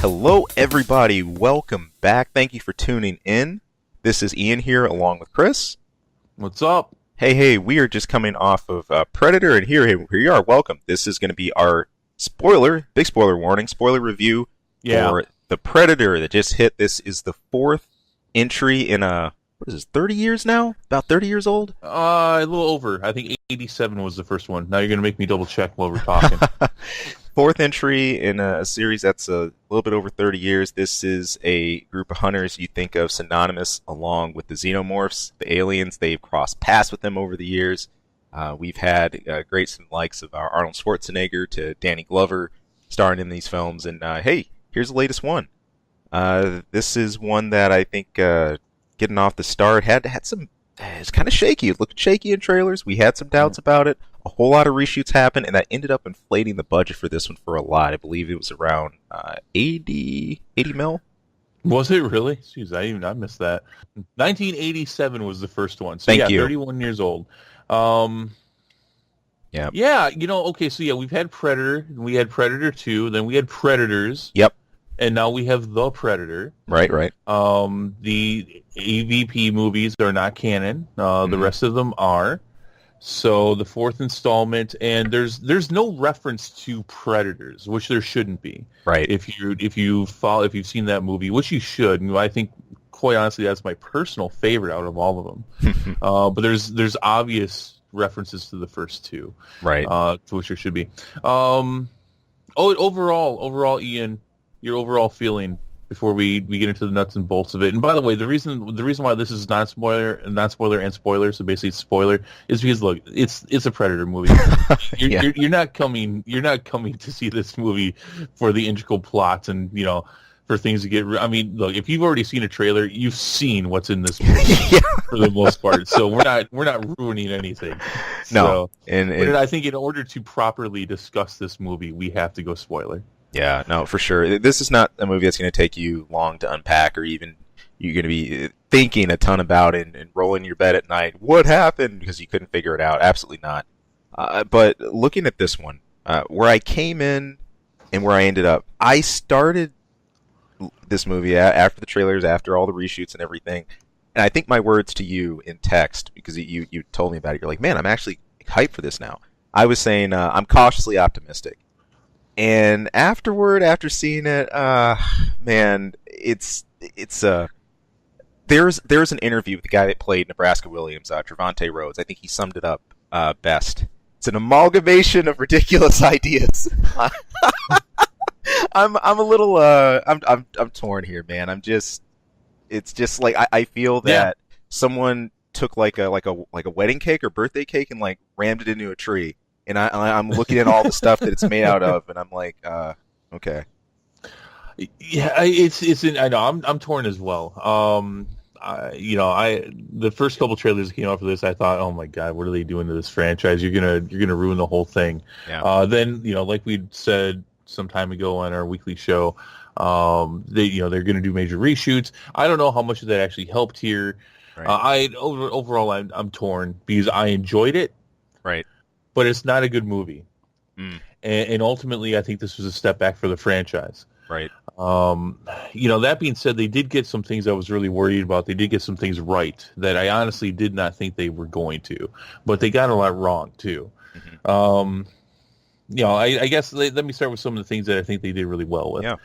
Hello, everybody. Welcome back. Thank you for tuning in. This is Ian here, along with Chris. What's up? Hey, we are just coming off of Predator, and here you are. Welcome. This is going to be our big spoiler warning, spoiler review for the Predator that just hit. This is the fourth entry in what is this, 30 years now? About 30 years old? A little over. I think 87 was the first one. Now you're going to make me double check while we're talking. Fourth entry in a series that's a little bit over 30 years. This is a group of hunters you think of synonymous along with the xenomorphs, the aliens. They've crossed paths with them over the years. We've had greats and likes of our Arnold Schwarzenegger to Danny Glover starring in these films. And hey, here's the latest one. This is one that I think getting off the start had some. It's kind of shaky. It looked shaky in trailers. We had some doubts about it. A whole lot of reshoots happened, and that ended up inflating the budget for this one for a lot. I believe it was around 80 mil. Was it really? Jeez, I missed that. 1987 was the first one. So Thank you. 31 years old. Yeah. Yeah, okay, so we've had Predator, we had Predator 2, then we had Predators. Yep. And now we have The Predator. Right. The AVP movies are not canon. The rest of them are. So the fourth installment, and there's no reference to Predators, which there shouldn't be. Right. If you've seen that movie, which you should. I think, quite honestly, that's my personal favorite out of all of them. But there's obvious references to the first two. Right. To which there should be. Overall, Ian, your overall feeling before we get into the nuts and bolts of it. And by the way, the reason why this is not spoiler and spoiler, so basically it's spoiler, is because look, it's a Predator movie. You're not coming to see this movie for the integral plots and for things to get. I mean, look, if you've already seen a trailer, you've seen what's in this movie for the most part. So we're not ruining anything. No, so, and I think in order to properly discuss this movie, we have to go spoiler. Yeah, no, for sure. This is not a movie that's going to take you long to unpack, or even you're going to be thinking a ton about it and rolling your bed at night. What happened? Because you couldn't figure it out. Absolutely not. But looking at this one, where I came in and where I ended up, I started this movie after the trailers, after all the reshoots and everything. And I think my words to you in text, because you told me about it, you're like, man, I'm actually hyped for this now. I was saying I'm cautiously optimistic. And after seeing it, man, there's an interview with the guy that played Nebraska Williams, Trevante Rhodes. I think he summed it up best. It's an amalgamation of ridiculous ideas. I'm a little I'm torn here, man. It's just like I feel that someone took like a wedding cake or birthday cake and like rammed it into a tree. And I'm looking at all the stuff that it's made out of, and I'm like, okay. Yeah, I know I'm torn as well. The first couple trailers that came out for this, I thought, oh my god, what are they doing to this franchise? You're gonna ruin the whole thing. Yeah. Then like we said some time ago on our weekly show, they're gonna do major reshoots. I don't know how much of that actually helped here. Right. Overall, I'm torn because I enjoyed it. Right. But it's not a good movie. And ultimately, I think this was a step back for the franchise. Right. That being said, they did get some things I was really worried about. They did get some things right that I honestly did not think they were going to. But they got a lot wrong, too. Mm-hmm. I guess let me start with some of the things that I think they did really well with. Yeah.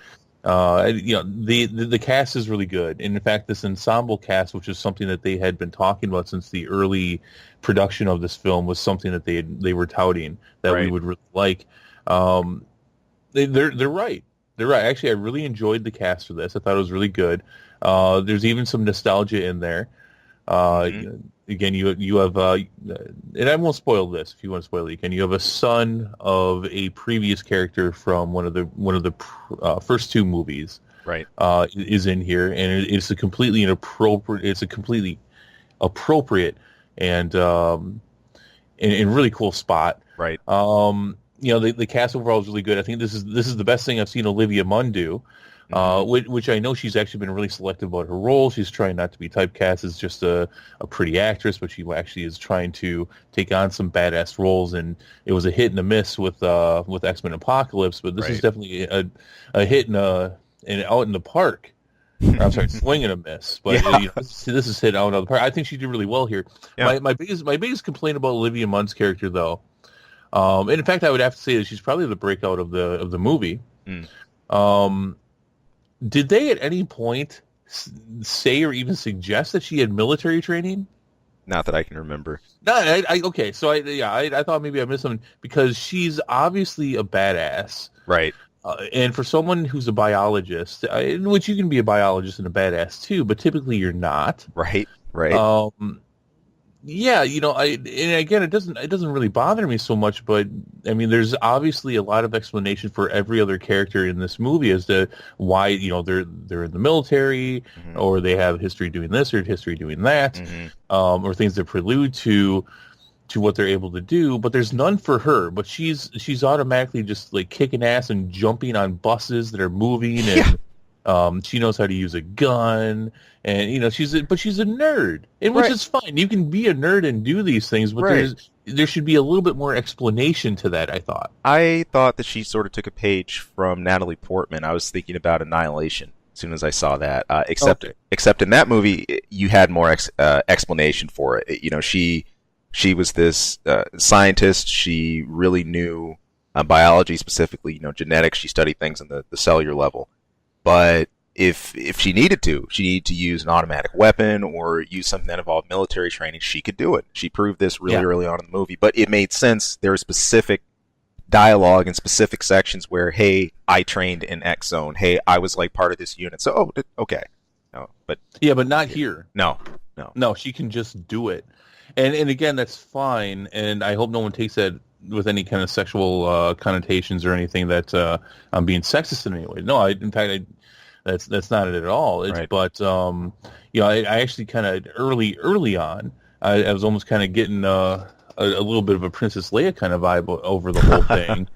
The cast is really good. And in fact, this ensemble cast, which is something that they had been talking about since the early production of this film, was something that they were touting that we would really like. They're right. They're right. Actually, I really enjoyed the cast for this. I thought it was really good. There's even some nostalgia in there. Again, you have, and I won't spoil this if you want to spoil it. Again, you have a son of a previous character from one of the first two movies. Right. Is in here, and it's a completely inappropriate. It's a completely appropriate and really cool spot. Right. The cast overall is really good. I think this is the best thing I've seen Olivia Munn do. Which I know she's actually been really selective about her role. She's trying not to be typecast as just a pretty actress, but she actually is trying to take on some badass roles. And it was a hit and a miss with X-Men Apocalypse, but this is definitely a hit and and out in the park. Or, I'm sorry, swing and a miss. But Yeah. this is hit out of the park. I think she did really well here. Yeah. My biggest complaint about Olivia Munn's character, though, and in fact, I would have to say that she's probably the breakout of the movie. Mm. Did they at any point say or even suggest that she had military training? Not that I can remember. No, okay. So I thought maybe I missed something because she's obviously a badass. Right. And for someone who's a biologist, which you can be a biologist and a badass too, but typically you're not. Right. Right. Yeah, and again, it doesn't really bother me so much, but I mean, there's obviously a lot of explanation for every other character in this movie as to why they're in the military, Mm-hmm. or they have history doing this or history doing that, Mm-hmm. or things that prelude to what they're able to do. But there's none for her. But she's automatically just like kicking ass and jumping on buses that are moving, and she knows how to use a gun. And she's a nerd, and which Right. is fine. You can be a nerd and do these things, but Right. there should be a little bit more explanation to that, I thought. I thought that she sort of took a page from Natalie Portman. I was thinking about Annihilation as soon as I saw that. Except in that movie, you had more explanation for it. She was this scientist. She really knew biology, specifically, genetics. She studied things on the cellular level. But if she needed to use an automatic weapon or use something that involved military training, she could do it. She proved this really early on in the movie. But it made sense. There was specific dialogue in specific sections where, hey, I trained in X zone. Hey, I was like part of this unit. So, okay. No, but not here. No. No, she can just do it. And again, that's fine, and I hope no one takes that with any kind of sexual connotations or anything that I'm being sexist in any way. No, in fact, that's not it at all. Right. But I actually kind of early on, I was almost kind of getting a little bit of a Princess Leia kind of vibe over the whole thing.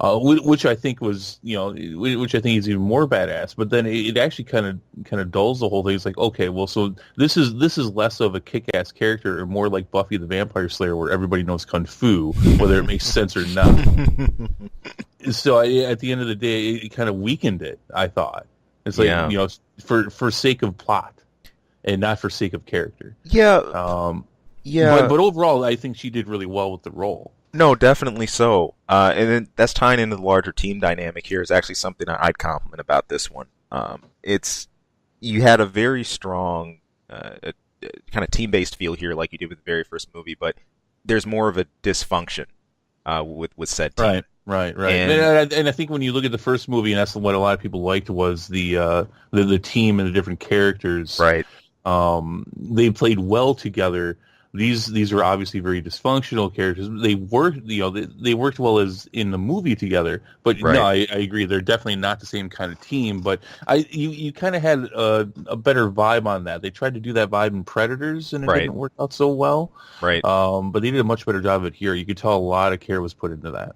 Which I think was, which I think is even more badass. But then it actually kind of dulls the whole thing. It's like, okay, well, so this is less of a kick-ass character and more like Buffy the Vampire Slayer, where everybody knows kung fu, whether it makes sense or not. So at the end of the day, it kind of weakened it. I thought it's like for sake of plot and not for sake of character. Yeah. But overall, I think she did really well with the role. No, definitely so. And then that's tying into the larger team dynamic here is actually something I'd compliment about this one. You had a very strong kind of team-based feel here, like you did with the very first movie, but there's more of a dysfunction with said team. Right. And I think when you look at the first movie, and that's what a lot of people liked, was the team and the different characters. Right. They played well together. These are obviously very dysfunctional characters. They worked, they worked well as in the movie together. But Right. no, I agree. They're definitely not the same kind of team. But you kind of had a better vibe on that. They tried to do that vibe in Predators, and it Right. didn't work out so well. Right. But they did a much better job of it here. You could tell a lot of care was put into that.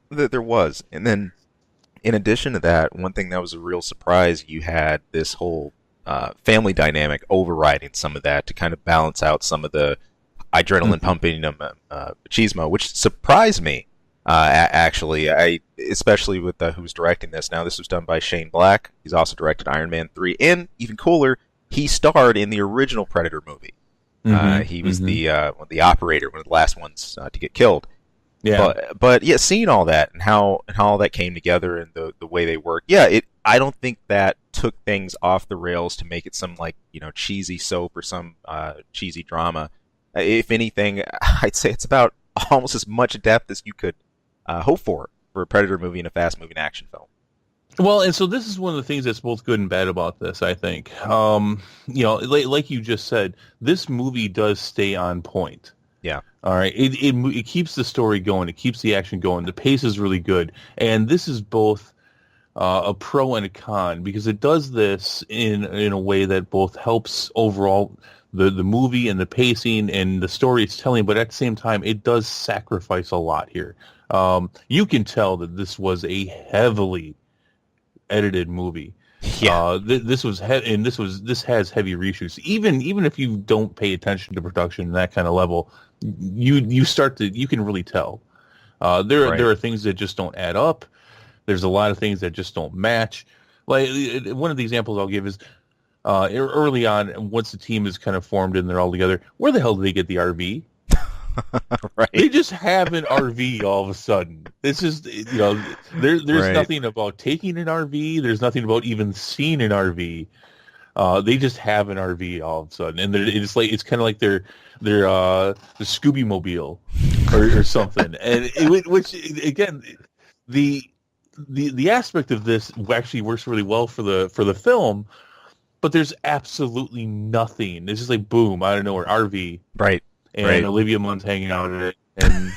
There was. And then, in addition to that, one thing that was a real surprise, you had this whole family dynamic overriding some of that to kind of balance out some of the adrenaline pumping machismo, which surprised me. Actually, especially with who's directing this. Now, this was done by Shane Black. He's also directed Iron Man 3, and even cooler, he starred in the original Predator movie. He was the operator, one of the last ones to get killed. Yeah, but yeah, seeing all that and how all that came together and the way they work, I don't think that took things off the rails to make it some cheesy soap or some cheesy drama. If anything, I'd say it's about almost as much depth as you could hope for a Predator movie and a fast-moving action film. Well, and so this is one of the things that's both good and bad about this, I think. Like you just said, this movie does stay on point. Yeah. All right. It keeps the story going. It keeps the action going. The pace is really good. And this is both a pro and a con, because it does this in a way that both helps overall the movie and the pacing and the story it's telling, but at the same time, it does sacrifice a lot here. You can tell that this was a heavily edited movie. Yeah. This has heavy reshoots. Even if you don't pay attention to production and that kind of level, you can really tell. There are things that just don't add up. There's a lot of things that just don't match. Like one of the examples I'll give is early on, once the team is kind of formed and they're all together, where the hell do they get the RV? Right. They just have an RV all of a sudden. It's just, there's Right. nothing about taking an RV. There's nothing about even seeing an RV. They just have an RV all of a sudden, and it's kind of like the Scooby Mobile or something. And which again, the the aspect of this actually works really well for the film, but there's absolutely nothing. It's just like boom, I don't know, or RV. Right. And Right. Olivia Munn's hanging out in it, and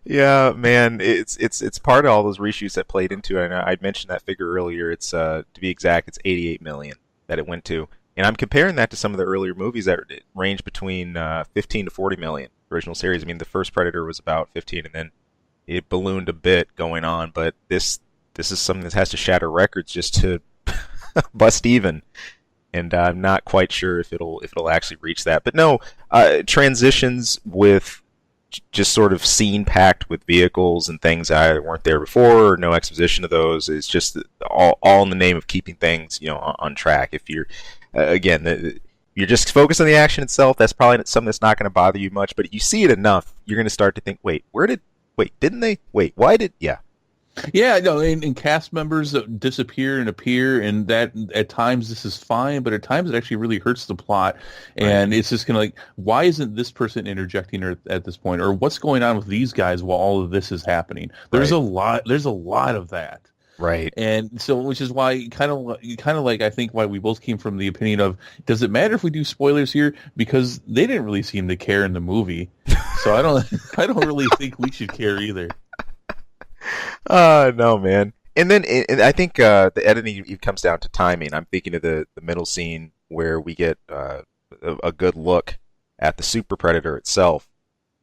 Yeah, man, it's part of all those reshoots that played into it. And I mentioned that figure earlier. It's to be exact, it's 88 million that it went to. And I'm comparing that to some of the earlier movies that range between 15 to 40 million original series. I mean, the first Predator was about 15, and then it ballooned a bit going on. But this is something that has to shatter records just to bust even. And I'm not quite sure if it'll actually reach that. But no, transitions with just sort of scene packed with vehicles and things that weren't there before, or no exposition of those. It's just all in the name of keeping things, on track. If you're you're just focused on the action itself, that's probably something that's not going to bother you much. But you see it enough, you're going to start to think, didn't they? Wait, why did? Yeah, yeah, no, and cast members that disappear and appear, and that at times this is fine, but at times it actually really hurts the plot, and it's just kind of like, why isn't this person interjecting at this point, or what's going on with these guys while all of this is happening? There's a lot of that, right. and so which is why kind of like I think why we both came from the opinion of, does it matter if we do spoilers here, because they didn't really seem to care in the movie, so I don't really think we should care either. No, man. And then I think the editing it comes down to timing. I'm thinking of the middle scene where we get a good look at the Super Predator itself.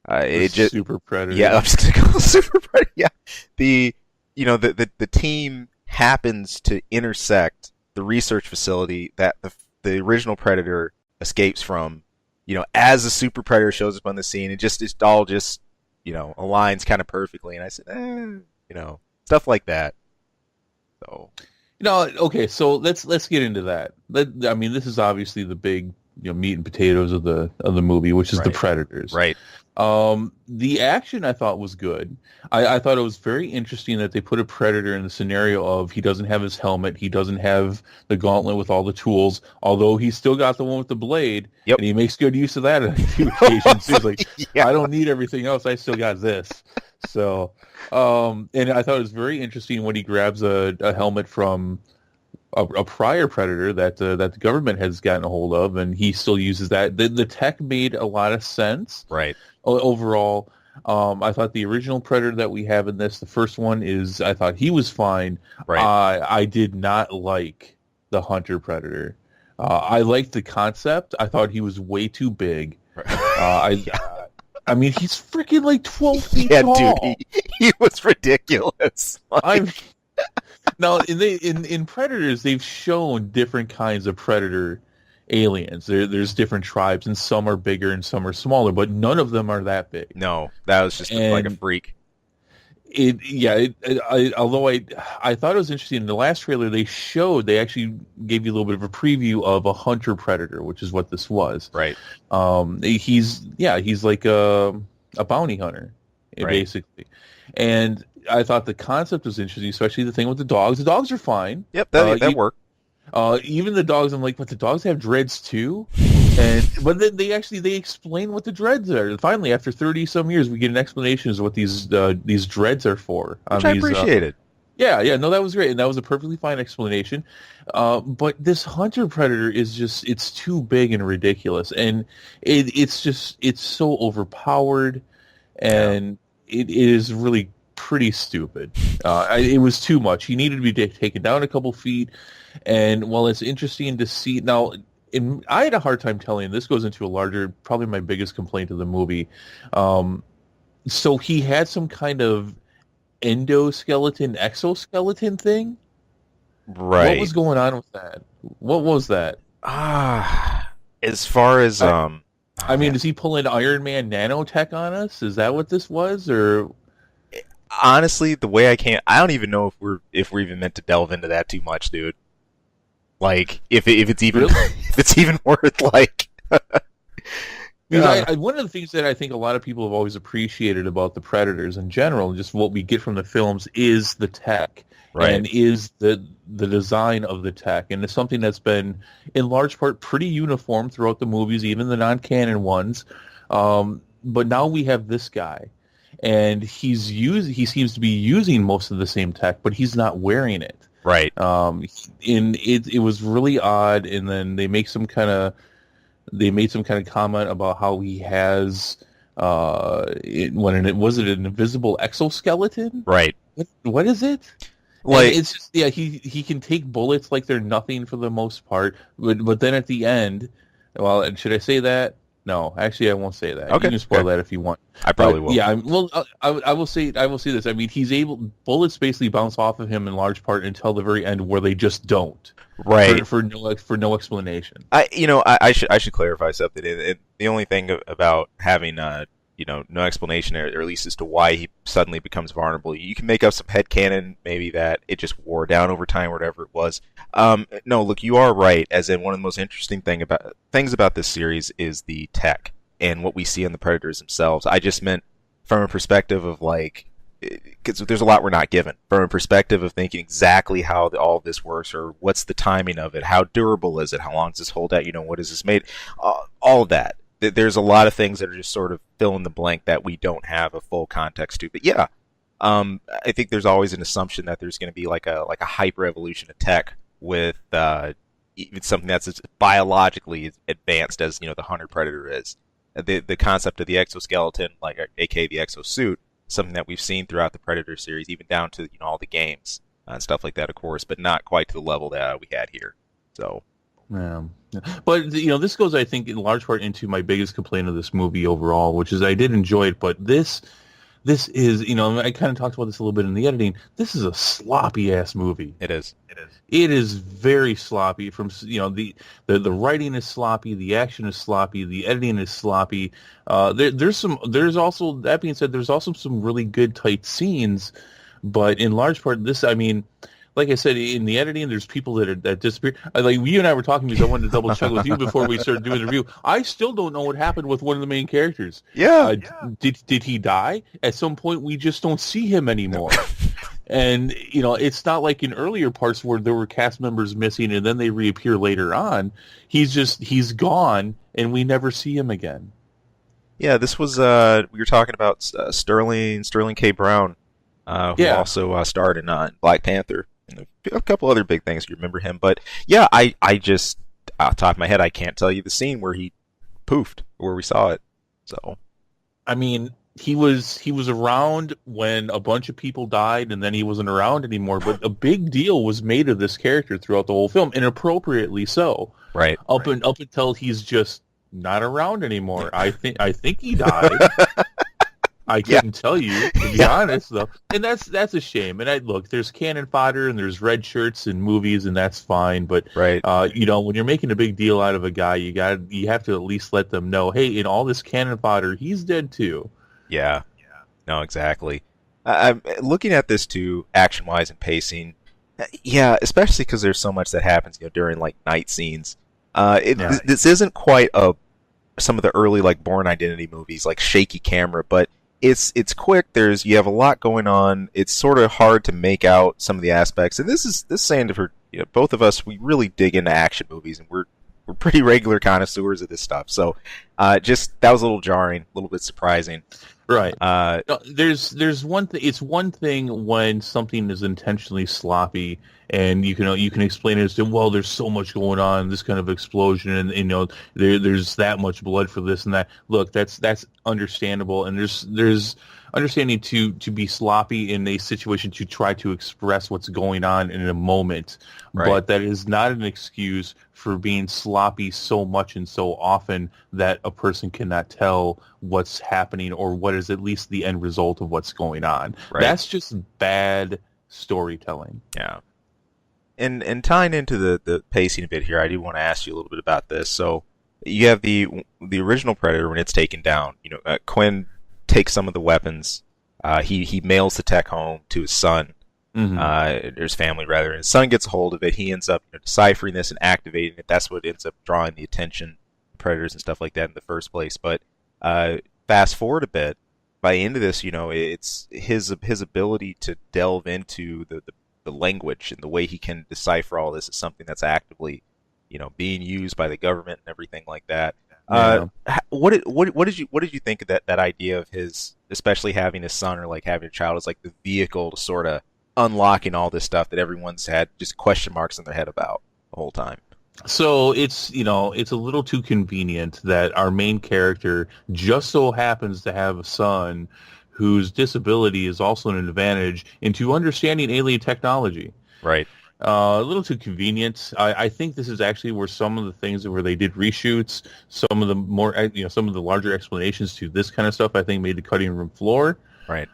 Super Predator. Yeah, I'm just gonna call it Super Predator. Yeah, the team happens to intersect the research facility that the original Predator escapes from. As the Super Predator shows up on the scene, it all just aligns kind of perfectly. And I said, stuff like that. So, okay, so let's get into that. I mean, this is obviously the big meat and potatoes of the movie, which is the Predators. Right. The action I thought was good. I thought it was very interesting that they put a Predator in the scenario of he doesn't have his helmet, he doesn't have the gauntlet with all the tools, although he's still got the one with the blade, Yep. and he makes good use of that on a few occasions. He's like, Yeah. I don't need everything else, I still got this. So, and I thought it was very interesting when he grabs a helmet from a prior Predator that the government has gotten a hold of, and he still uses that. The tech made a lot of sense. Right. Overall, I thought the original Predator that we have in this, the first one, I thought he was fine. Right. I did not like the Hunter Predator. I liked the concept. I thought he was way too big. I mean, he's freaking like 12 feet tall. Dude, he was ridiculous. Now, in Predators, they've shown different kinds of Predator aliens. There's different tribes, and some are bigger and some are smaller, but none of them are that big. No, that was just like a freak. Although I thought it was interesting, in the last trailer they actually gave you a little bit of a preview of a Hunter Predator, which is what this was. Right. He's like a bounty hunter, basically. And I thought the concept was interesting, especially the thing with the dogs. The dogs are fine. Yep, that worked. Even the dogs, I'm like, but the dogs have dreads too? But then they explain what the dreads are. Finally, after 30 some years, we get an explanation as to what these dreads are for. Which I appreciated. Yeah, no, that was great, and that was a perfectly fine explanation. But this Hunter Predator is it's too big and ridiculous, and it's so overpowered, and it is really pretty stupid. It was too much. He needed to be taken down a couple feet, and while it's interesting to see now. I had a hard time telling. This goes into a larger, probably my biggest complaint of the movie. So he had some kind of endoskeleton, exoskeleton thing. Right. What was going on with that? What was that? As far as I mean, is he pulling Iron Man nanotech on us? Is that what this was, or? honestly, the way I don't even know if we're even meant to delve into that too much, dude. Like, if it's even Really? if it's even worth like. Because one of the things that I think a lot of people have always appreciated about the Predators in general, just what we get from the films, is the tech Right. and is the design of the tech, and it's something that's been in large part pretty uniform throughout the movies, even the non-canon ones. But now we have this guy, and he seems to be using most of the same tech, but he's not wearing it. Right. And it was really odd, and then they made some kind of comment about how he has was it an invisible exoskeleton? Right. What is it? Like, And it's just, yeah, he can take bullets like they're nothing for the most part, but then at the end, well, should I say that? No, actually, I won't say that. Okay. You can spoil Okay. that if you want. I probably will. Yeah, I will say this. I mean, bullets basically bounce off of him in large part until the very end, where they just don't. Right. For no explanation. I should clarify something. The only thing about having no explanation, or at least as to why he suddenly becomes vulnerable, you can make up some headcanon, maybe that it just wore down over time, or whatever it was. No, look, you are right. As in, one of the most interesting things about this series is the tech and what we see in the Predators themselves. I just meant from a perspective of like, because there's a lot we're not given, from a perspective of thinking exactly how all this works, or what's the timing of it, how durable is it, how long does this hold out, what is this made, all of that. There's a lot of things that are just sort of fill in the blank that we don't have a full context to. But yeah, I think there's always an assumption that there's going to be like a hyper evolution of tech with even something that's as biologically advanced as the hunter predator is. The concept of the exoskeleton, like aka the exosuit, something that we've seen throughout the Predator series, even down to all the games and stuff like that, of course, but not quite to the level that we had here. So, yeah. But this goes, I think, in large part into my biggest complaint of this movie overall, which is I did enjoy it, but this is, I kind of talked about this a little bit in the editing. This is a sloppy ass movie. it is. It is very sloppy. From the writing is sloppy, the action is sloppy, the editing is sloppy. There's also, that being said, there's also some really good tight scenes, but in large part, I mean, like I said, in the editing, there's people that disappear. Like you and I were talking, because I wanted to double check with you before we started doing the review. I still don't know what happened with one of the main characters. Yeah. Did he die? At some point, we just don't see him anymore. And it's not like in earlier parts where there were cast members missing and then they reappear later on. He's gone and we never see him again. Yeah, this was we were talking about Sterling K. Brown, who also starred in Black Panther and a couple other big things. You remember him, but yeah, I just off the top of my head, I can't tell you the scene where he poofed, where we saw it. So, I mean, he was around when a bunch of people died, and then he wasn't around anymore. But a big deal was made of this character throughout the whole film, and appropriately so. Right. Up until he's just not around anymore. I think he died. I couldn't tell you, to be honest, though, and that's a shame. And look, there's cannon fodder and there's red shirts in movies, and that's fine. But right. When you're making a big deal out of a guy, you have to at least let them know, hey, in all this cannon fodder, he's dead too. Yeah. No, exactly. I'm looking at this too, action-wise and pacing. Yeah, especially because there's so much that happens, during like night scenes. This isn't quite some of the early like Bourne Identity movies, like shaky camera, but it's quick. You have a lot going on. It's sort of hard to make out some of the aspects. And this is saying for both of us, we really dig into action movies, and we're pretty regular connoisseurs of this stuff. So that was a little jarring, a little bit surprising. Right. There's one thing. It's one thing when something is intentionally sloppy, and you can explain it as to, well, there's so much going on, this kind of explosion, and there's that much blood for this and that. Look, that's understandable, and there's understanding to be sloppy in a situation to try to express what's going on in a moment. Right. But that is not an excuse for being sloppy so much and so often that a person cannot tell what's happening or what is at least the end result of what's going on. Right. That's just bad storytelling. Yeah. And tying into the pacing a bit here, I do want to ask you a little bit about this. So you have the original Predator when it's taken down. Quinn takes some of the weapons, He mails the tech home to his son, or his family rather, and his son gets a hold of it. He ends up deciphering this and activating it. That's what ends up drawing the attention of predators and stuff like that in the first place. But fast forward a bit, by the end of this, it's his ability to delve into the language and the way he can decipher all this is something that's actively, being used by the government and everything like that. Yeah. What did you think of that idea of his, especially having his son or like having a child as like the vehicle to sort of unlocking all this stuff that everyone's had just question marks in their head about the whole time? So it's a little too convenient that our main character just so happens to have a son whose disability is also an advantage into understanding alien technology. Right. A little too convenient. I think this is actually where some of the things where they did reshoots, some of the more, some of the larger explanations to this kind of stuff, I think made the cutting room floor. Right.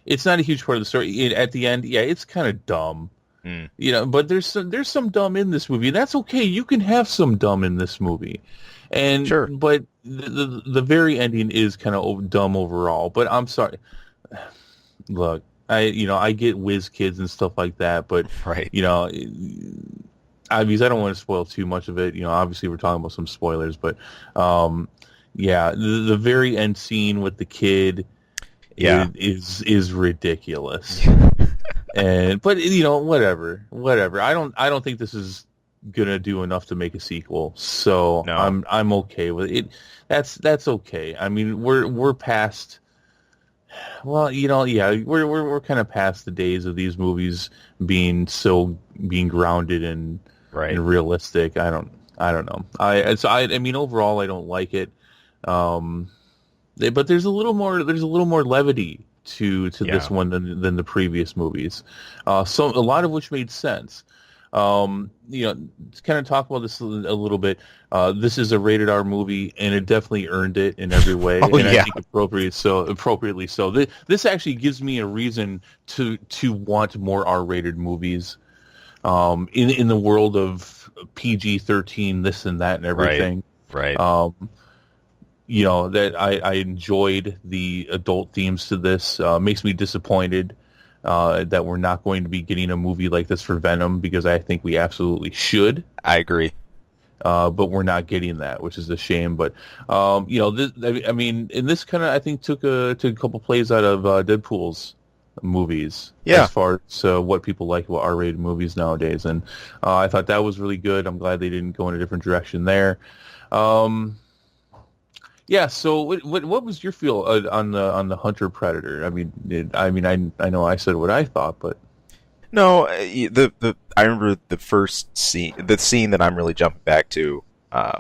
It's not a huge part of the story. At the end, yeah, it's kind of dumb. But there's some dumb in this movie. That's okay. You can have some dumb in this movie, and Sure. But the very ending is kind of dumb overall. But I'm sorry. Look, I get whiz kids and stuff like that, but Right. obviously I don't want to spoil too much of it. Obviously we're talking about some spoilers, but yeah, the very end scene with the kid, is ridiculous. But whatever. I don't think this is gonna do enough to make a sequel. So No. I'm okay with it. That's okay. I mean, we're past. Well, yeah, we're kind of past the days of these movies being grounded and Right. and realistic. I don't know. I mean, overall, I don't like it. But there's a little more levity to this one than the previous movies. So a lot of which made sense. To kind of talk about this a little bit. This is a rated R movie, and it definitely earned it in every way. Oh, and yeah. I think appropriately so. This actually gives me a reason to want more R-rated movies. In the world of PG-13, this and that and everything. Right. That I enjoyed the adult themes to this. Makes me disappointed that we're not going to be getting a movie like this for Venom, because I think we absolutely should. I agree. But we're not getting that, which is a shame. But this, I mean, and this kind of I think took a couple plays out of Deadpool's movies. Yeah. As far as what people like about R-rated movies nowadays, and I thought that was really good. I'm glad they didn't go in a different direction there. Yeah. So, what was your feel on the Hunter Predator? I mean, I know I said what I thought, but No, I remember the first scene, the scene that I'm really jumping back to,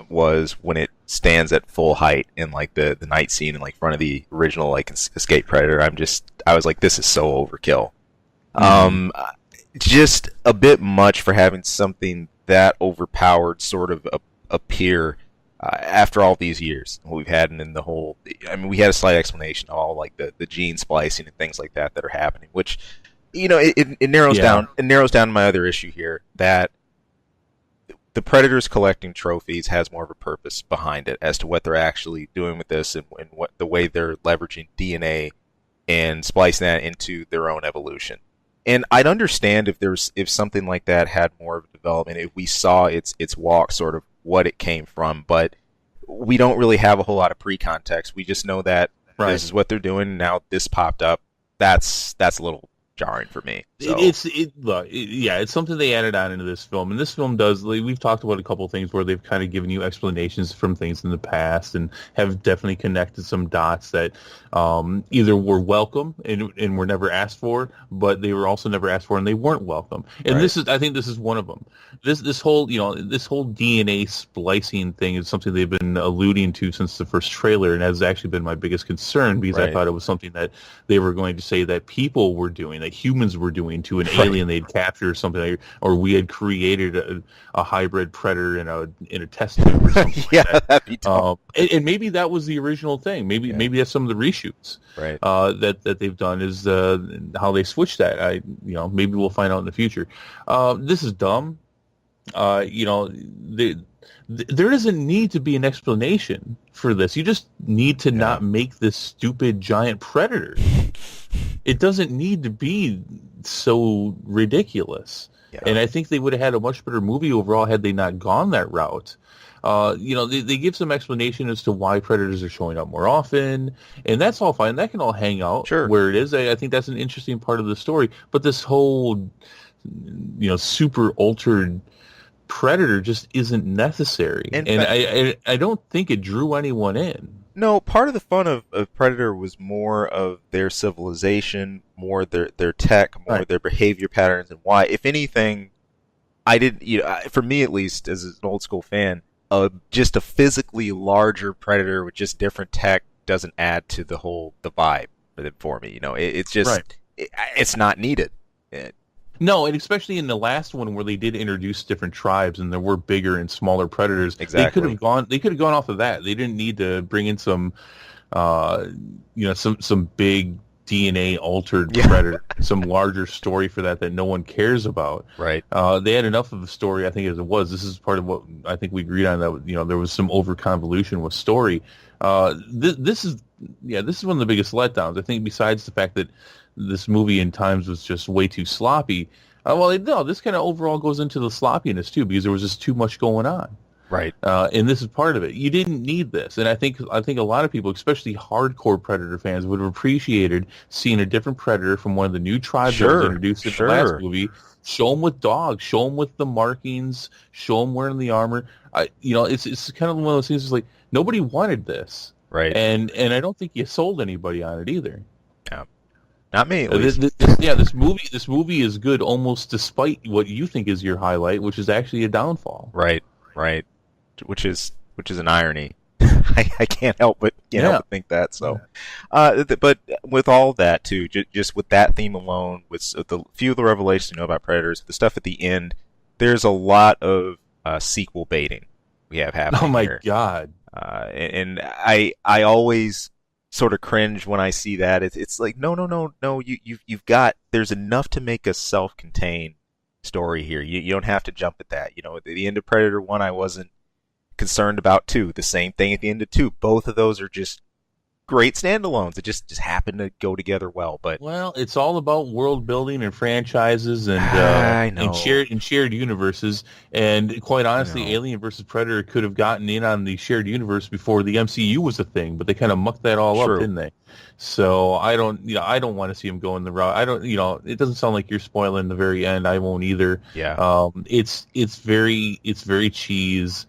was when it stands at full height in like the night scene in like front of the original like escape predator. I was like, this is so overkill. Just a bit much for having something that overpowered sort of appear. After all these years we've had, and in the whole, I mean, we had a slight explanation of all like the gene splicing and things like that are happening, which, it narrows down. It narrows down my other issue here, that the Predators collecting trophies has more of a purpose behind it as to what they're actually doing with this, and what the way they're leveraging DNA and splicing that into their own evolution. And I'd understand if something like that had more of a development, if we saw its walk, sort of what it came from, but we don't really have a whole lot of pre-context. We just know that this is what they're doing, and now this popped up. That's a little jarring for me. So. It's something they added on into this film, and this film does. We've talked about a couple of things where they've kind of given you explanations from things in the past, and have definitely connected some dots that either were welcome and were never asked for, but they were also never asked for and they weren't welcome. And I think this is one of them. This whole DNA splicing thing is something they've been alluding to since the first trailer, and has actually been my biggest concern, because I thought it was something that they were going to say that people were doing, that humans were doing to an alien they'd captured, or something, or we had created a hybrid predator in a test tube or something. That'd be tough. And maybe that was the original thing. Maybe that's some of the reshoots that they've done, is how they switched that. Maybe we'll find out in the future. This is dumb. There doesn't need to be an explanation for this. You just need to not make this stupid giant predator. It doesn't need to be so ridiculous. Yeah. And I think they would have had a much better movie overall had they not gone that route. They give some explanation as to why predators are showing up more often, and that's all fine. That can all hang out Sure. where it is. I think that's an interesting part of the story. But this whole, super altered predator just isn't necessary. I don't think it drew anyone in. No, part of the fun of Predator was more of their civilization, more their tech, more Right. their behavior patterns, and why. If anything, I didn't. For me at least, as an old school fan, just a physically larger Predator with just different tech doesn't add to the vibe for me. It's just Right. it's not needed. No, and especially in the last one where they did introduce different tribes and there were bigger and smaller predators. Exactly. They could have gone off of that. They didn't need to bring in some some big DNA altered predator, some larger story for that no one cares about. Right. They had enough of a story, I think, as it was. This is part of what I think we agreed on, that there was some over convolution with story. This is one of the biggest letdowns. I think, besides the fact that this movie in times was just way too sloppy. This kind of overall goes into the sloppiness too, because there was just too much going on. Right. And this is part of it. You didn't need this. And I think a lot of people, especially hardcore Predator fans, would have appreciated seeing a different Predator from one of the new tribes that was introduced in the last movie. Show them with dogs. Show them with the markings. Show them wearing the armor. It's kind of one of those things. It's like, nobody wanted this. Right. And I don't think you sold anybody on it either. Yeah. Not me, at least. This movie is good almost despite what you think is your highlight, which is actually a downfall. Right. Which is an irony. I can't help but think that. So, but with all that too, just with that theme alone, with the few of the revelations you know about Predators, the stuff at the end, there's a lot of sequel baiting we have happening. Oh my here. God! And I always sort of cringe when I see that. It's like no. You've got, there's enough to make a self-contained story here. You don't have to jump at that. At the end of Predator 1, I wasn't concerned about 2. The same thing at the end of 2. Both of those are just great standalones. It just happen to go together well. But it's all about world building and franchises and I know. and shared universes. And quite honestly, Alien versus Predator could have gotten in on the shared universe before the MCU was a thing, but they kind of mucked that all up, didn't they? So I don't want to see him go in the route. It doesn't sound like you're spoiling the very end. I won't either. Yeah. It's very cheese.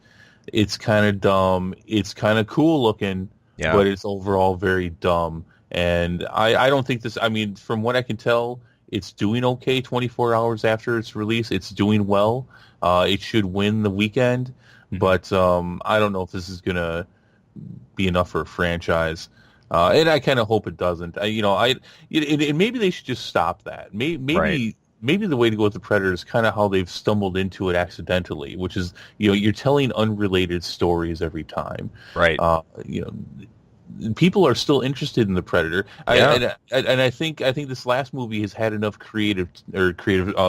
It's kind of dumb. It's kind of cool looking. Yeah. But it's overall very dumb. And I don't think this, from what I can tell, it's doing okay 24 hours after its release. It's doing well. It should win the weekend. But I don't know if this is going to be enough for a franchise. And I kind of hope it doesn't. And maybe they should just stop that. Maybe the way to go with the Predator is kind of how they've stumbled into it accidentally, which is, you're telling unrelated stories every time. Right. People are still interested in the Predator. Yeah. And I think this last movie has had enough creative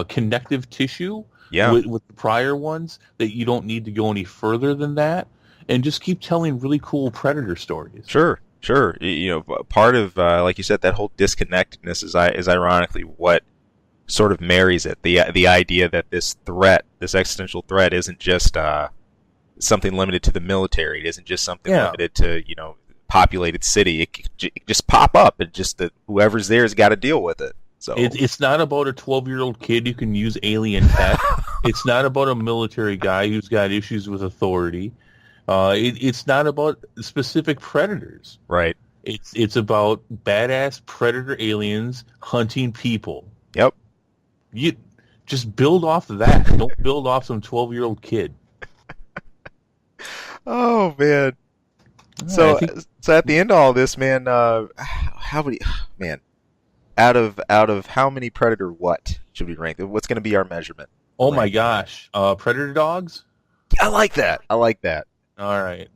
connective tissue with the prior ones that you don't need to go any further than that, and just keep telling really cool Predator stories. Sure. Part of, like you said, that whole disconnectedness is ironically what sort of marries it. The idea that this existential threat isn't just something limited to the military. It isn't just something limited to populated city. It can just pop up, and just that whoever's there has got to deal with it. So it's not about a 12-year-old kid who can use alien tech. It's not about a military guy who's got issues with authority. It's not about specific predators. Right. It's about badass predator aliens hunting people. Yep. You just build off of that. Don't build off some 12-year-old kid. Oh man. So at the end of all this, man, out of how many Predator should we rank? What's going to be our measurement? Oh my gosh, Predator dogs. I like that. All right.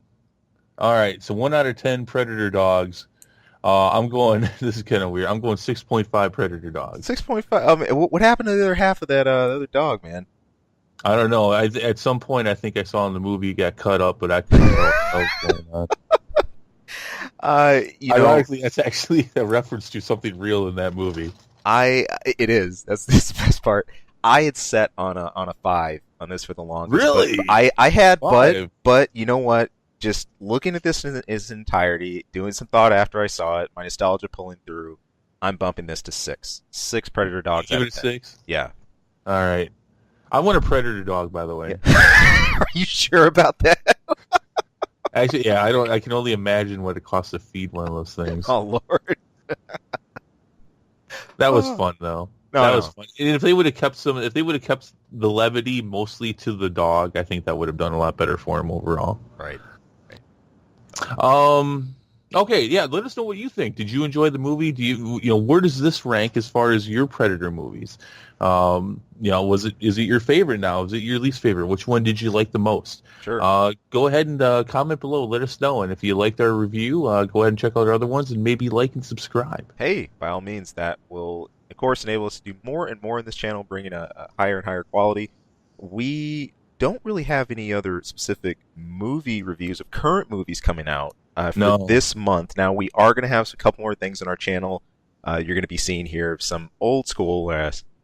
So 1 out of 10 Predator dogs. I'm going. This is kind of weird. I'm going 6.5 Predator dogs. 6.5. What happened to the other half of that other dog, man? I don't know. At some point, I think I saw in the movie it got cut up, but I couldn't know what was going on. Ironically, that's actually a reference to something real in that movie. It is. That's the best part. I had set on a 5 on this for the longest. Really? I had, 5? but you know what? Just looking at this in its entirety, doing some thought after I saw it, my nostalgia pulling through, I'm bumping this to 6. 6 Predator dogs. Give it a 6? Yeah. All right. I want a Predator dog, by the way. Are you sure about that? Actually, yeah, I can only imagine what it costs to feed one of those things. Oh Lord. That was fun, though. That was fun. And if they would have kept the levity mostly to the dog, I think that would have done a lot better for him overall. Right. Okay, yeah. Let us know what you think. Did you enjoy the movie? Do you where does this rank as far as your Predator movies? Is it your favorite now? Is it your least favorite? Which one did you like the most? Sure. Go ahead and comment below. Let us know. And if you liked our review, go ahead and check out our other ones and maybe like and subscribe. Hey, by all means, that will, of course, enable us to do more and more in this channel, bringing a higher and higher quality. We don't really have any other specific movie reviews of current movies coming out for this month. Now, we are going to have a couple more things on our channel. You're going to be seeing here some old school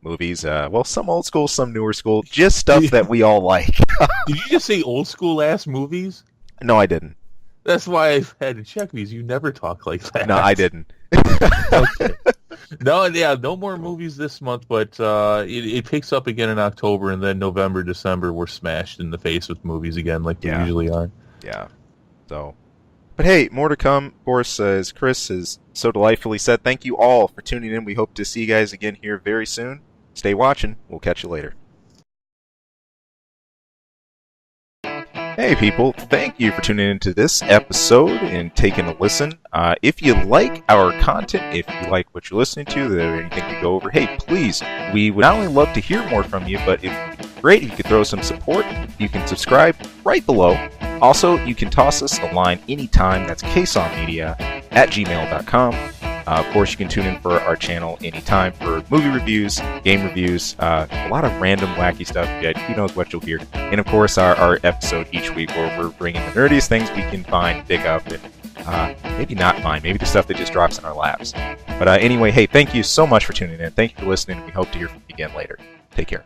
movies. Some old school, some newer school, just stuff that we all like. Did you just say old school ass movies? No, I didn't. That's why I've had to check these. You never talk like that. No, I didn't. Okay. No more movies this month, but it picks up again in October, and then November, December, we're smashed in the face with movies again, like we usually are. Yeah. So, but hey, more to come. Of course, as Chris has so delightfully said, thank you all for tuning in. We hope to see you guys again here very soon. Stay watching. We'll catch you later. Hey people, thank you for tuning into this episode and taking a listen. If you like our content, if you like what you're listening to, is there anything to go over, hey, please, we would not only love to hear more from you, but it would be great if you could throw some support. You can subscribe right below. Also, you can toss us a line anytime. That's ksongmedia@gmail.com. Of course, you can tune in for our channel anytime for movie reviews, game reviews, a lot of random wacky stuff. Yeah, who knows what you'll hear. And of course, our episode each week where we're bringing the nerdiest things we can find, dig up, and maybe not find. Maybe the stuff that just drops in our laps. But anyway, hey, thank you so much for tuning in. Thank you for listening. We hope to hear from you again later. Take care.